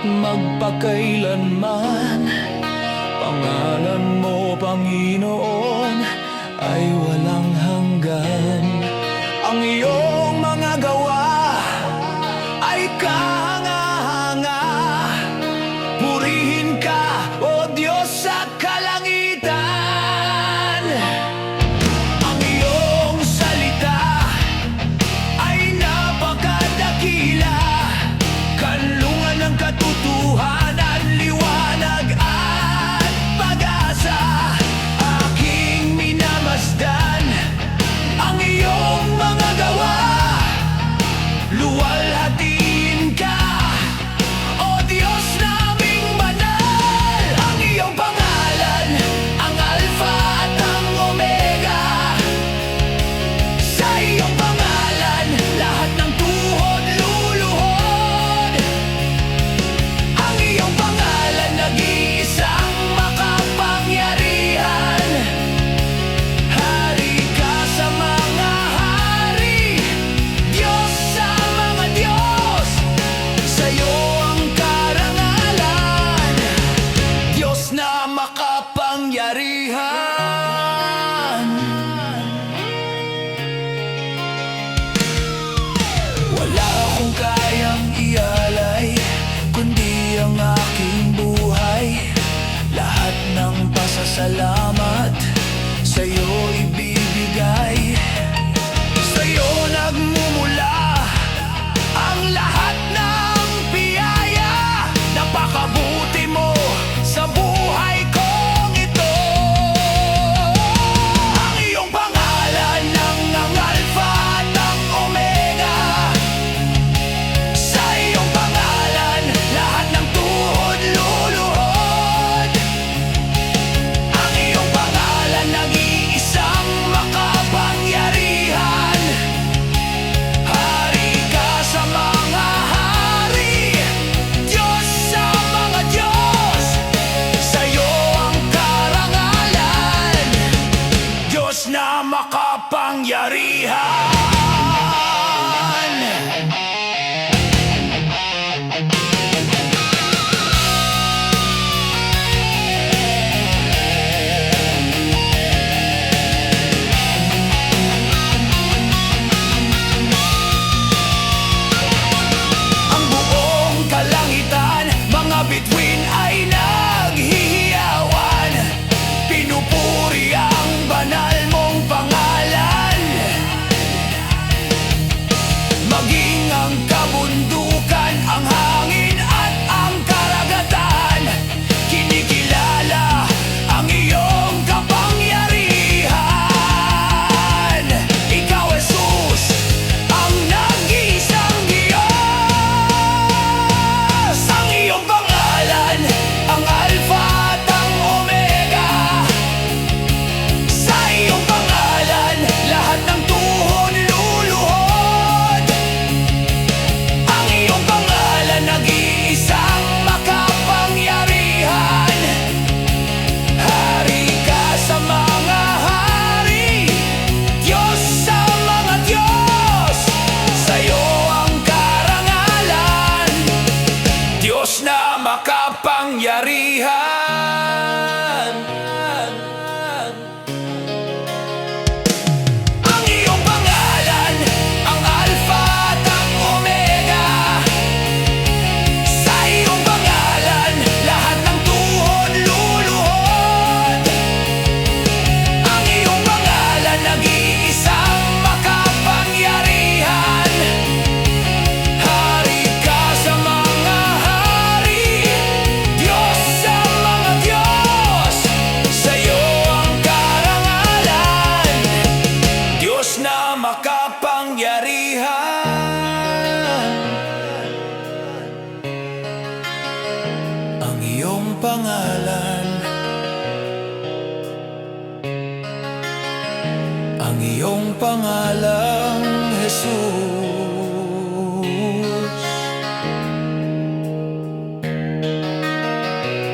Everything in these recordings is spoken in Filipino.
magpakailanman. Pangalan mo, Panginoon, ay walang hanggan. Ang iyong mga gawa ay kahanga-hanga. Purihin ka, O Diyos sa kalangitan. Ang iyong salita ay napakadakila. Kanlungan ng katotohanan, liwanag at pag-asa. Aking minamasdan ang iyong mga gawa. Luwalhatiin ka, O Diyos naming banal. Ang iyong pangalan, ang Alpha at ang Omega. Sa iyong pangalan, lahat ng tuhod luluhod. Ang iyong pangalan, nag-iisang makapangyarihan. Hari ka sa mga hari, Diyos sa mga Diyos. Sa'yo ang karangalan, Diyos na makapangyarihan. Wala akong kayang ialay, kundi ang aking buhay. Lahat ng pasasalamat sa'yo ibibigay. Sa'yo nagmumula ang lahat ng biyaya. Napakabuti mo sa buhay kong ito. Ang iyong pangalan ang Alpha at ang Omega. Sa iyong pangalan, lahat ng tuhod luluhod. Ang iyong pangalan, nag-iisang makapangyarihan. Hari ka sa mga hari, Diyos sa mga Diyos. Sa'yo ang karangalan, Diyos na makapangyarihan. Ang buong kalangitan, mga bituin ay naghihiyawan. Pinupuri ang banal mong pangalan. Maging ang kabundukan, ang hangin at ang karagatan, kinikilala ang iyong kapangyarihan. Ikaw, Jesus, ang nag-iisang Diyos. Ang iyong pangalan, ang Alpha at ang Omega. Sa iyong pangalan, lahat ng tuhod luluhod. Ang iyong pangalan, nag-iisang makapangyarihan. Hari ka sa mga hari, Diyos sa mga Diyos. Sa'yo ang karangalan, Diyos na makapangyarihan. Ang iyong pangalan, ang Alpha at ang Omega. Sa iyong pangalan, lahat ng tuhod luluhod. Ang iyong pangalan, nag-iisang makapangyarihan. Hari ka sa mga hari, Diyos sa mga Diyos. Sa'yo ang karangalan, Diyos na makapangyarihan. Ang iyong pangalan, ang iyong pangalan, Jesus,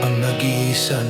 ang nag-iisan